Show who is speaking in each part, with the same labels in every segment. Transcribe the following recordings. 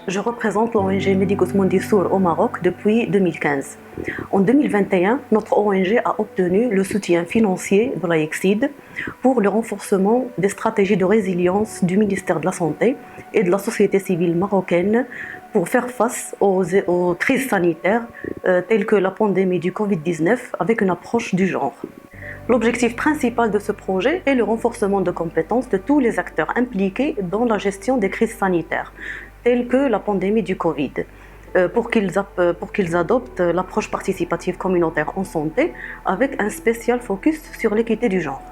Speaker 1: Je représente l'ONG Medicos Mundi Sur au Maroc depuis 2015. En 2021, notre ONG a obtenu le soutien financier de l'AECSID pour le renforcement des stratégies de résilience du ministère de la Santé et de la société civile marocaine pour faire face aux crises sanitaires telles que la pandémie du Covid-19 avec une approche du genre. L'objectif principal de ce projet est le renforcement de compétences de tous les acteurs impliqués dans la gestion des crises sanitaires, telles que la pandémie du Covid, pour qu'ils adoptent l'approche participative communautaire en santé avec un spécial focus sur l'équité du genre.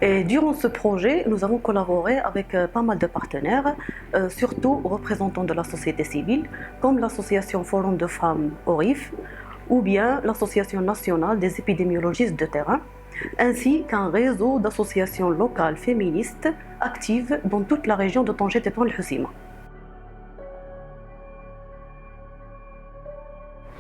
Speaker 1: Et durant ce projet, nous avons collaboré avec pas mal de partenaires, surtout représentants de la société civile, comme l'association Forum de femmes ORIF, ou bien l'association nationale des épidémiologistes de terrain, ainsi qu'un réseau d'associations locales féministes actives dans toute la région de Tanger Tétouan El Hoceima.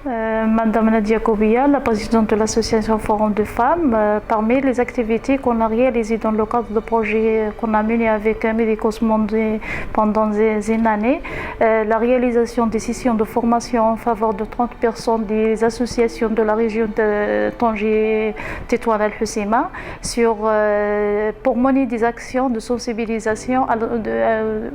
Speaker 2: Madame Nadia Kobia, la présidente de l'association Forum de femmes, parmi les activités qu'on a réalisées dans le cadre de projets qu'on a menés avec Medicos Mundi pendant une année, la réalisation des sessions de formation en faveur de 30 personnes des associations de la région de Tanger Tétouan El Hoceima pour mener des actions de sensibilisation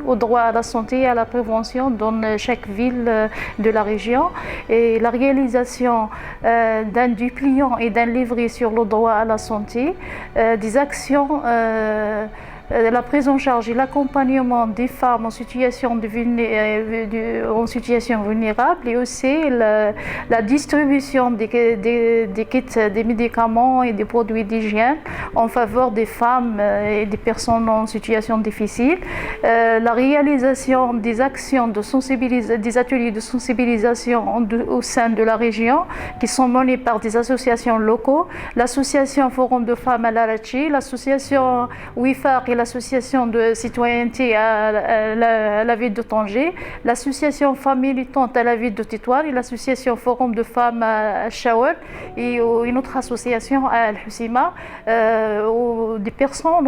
Speaker 2: au droit à la santé et à la prévention dans chaque ville de la région. Et la réalisation d'un dépliant et d'un livret sur le droit à la santé, des actions, la prise en charge et l'accompagnement des femmes en situation vulnérable et aussi la distribution des kits, des médicaments et des produits d'hygiène en faveur des femmes et des personnes en situation difficile, la réalisation des actions des ateliers de sensibilisation au sein de la région qui sont menés par des associations locaux, l'association Forum de femmes à l'Arachi, l'association WIFAR et l'association de citoyenneté à la ville de Tanger, l'association Femmes militantes à la ville de Tétouan et l'association Forum de femmes à Chawel et une autre association à El Hoceima, où des personnes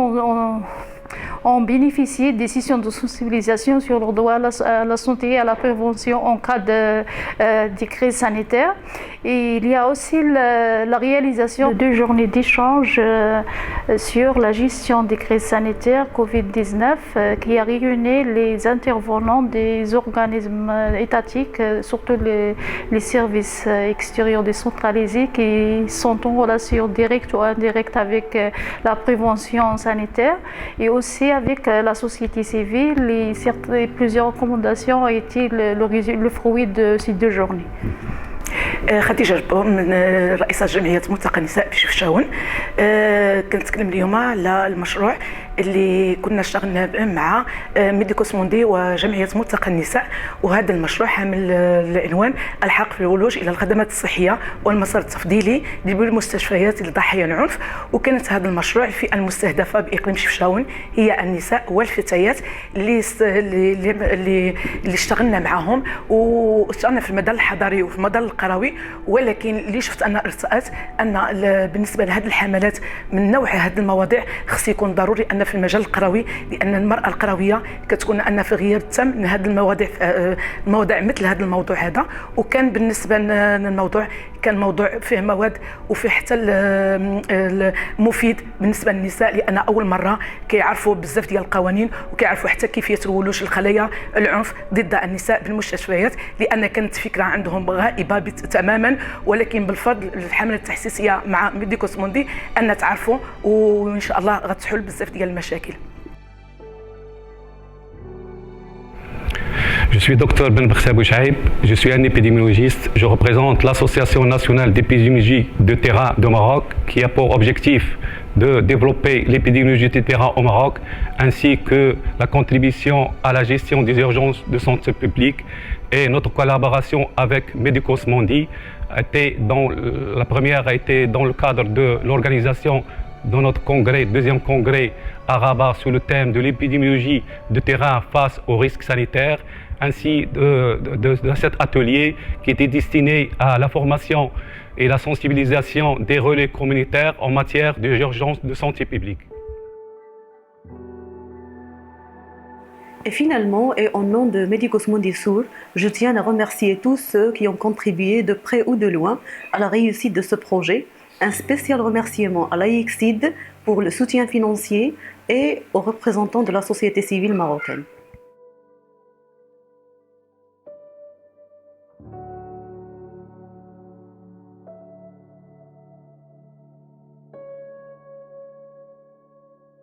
Speaker 2: ont bénéficié des sessions de sensibilisation sur le droit à la santé et à la prévention en cas de crise sanitaire. Et il y a aussi la réalisation de 2 journées d'échange sur la gestion des crises sanitaires Covid-19 qui a réuni les intervenants des organismes étatiques, surtout les services extérieurs décentralisés qui sont en relation directe ou indirecte avec la prévention sanitaire et aussi avec la société civile et plusieurs recommandations ont été le fruit de ces 2 journées.
Speaker 3: خديجة جبور من رئيسة جمعية ملتقى النساء بشفشاون. كنتكلم اليوم على المشروع اللي كنا اشتغلنا مع ميديكوس موندي وجمعية ملتقى النساء، وهذا المشروع حامل العنوان الحق في الولوج إلى الخدمات الصحية والمسار التفضيلي للمستشفيات لضحايا العنف. وكانت هذا المشروع الفئة المستهدفة بإقليم شفشاون هي النساء والفتيات اللي اشتغلنا معهم، واشتغلنا في المدى الحضري وفي المدى القروي. ولكن اللي شفت انا ارتأت ان بالنسبه لهذه الحملات من نوع هذه المواضيع خص يكون ضروري ان في المجال القروي، لان المراه القرويه كتكون ان في غياب تام من هذه المواضيع مثل هذا الموضوع هذا. وكان بالنسبه للموضوع كان موضوع فيه مواد وفيه حتى مفيد بالنسبه للنساء، لان اول مره كيعرفوا بزاف ديال القوانين وكيعرفوا حتى كيفيه الولوج لخلايا العنف ضد النساء بالمستشفيات، لان كانت فكره عندهم غائبه تماما. ولكن بالفضل الحمله التحسيسيه مع ميديكوس موندي ان تعرفوا، وان شاء الله غتحل بزاف ديال المشاكل.
Speaker 4: Je suis Dr Ben Bakhsa Bouchaïb, je suis un épidémiologiste. Je représente l'Association nationale d'épidémiologie de terrain de Maroc qui a pour objectif de développer l'épidémiologie de terrain au Maroc ainsi que la contribution à la gestion des urgences de santé publique. Et notre collaboration avec Medicos Mundi la première a été dans le cadre de l'organisation dans notre congrès, deuxième congrès à Rabat sur le thème de l'épidémiologie de terrain face aux risques sanitaires, ainsi de cet atelier qui était destiné à la formation et la sensibilisation des relais communautaires en matière d'urgence de santé publique.
Speaker 1: Et finalement, et au nom de Médicos Mundi Sur, je tiens à remercier tous ceux qui ont contribué de près ou de loin à la réussite de ce projet. Un spécial remerciement à l'AICSID pour le soutien financier et aux représentants de la société civile marocaine.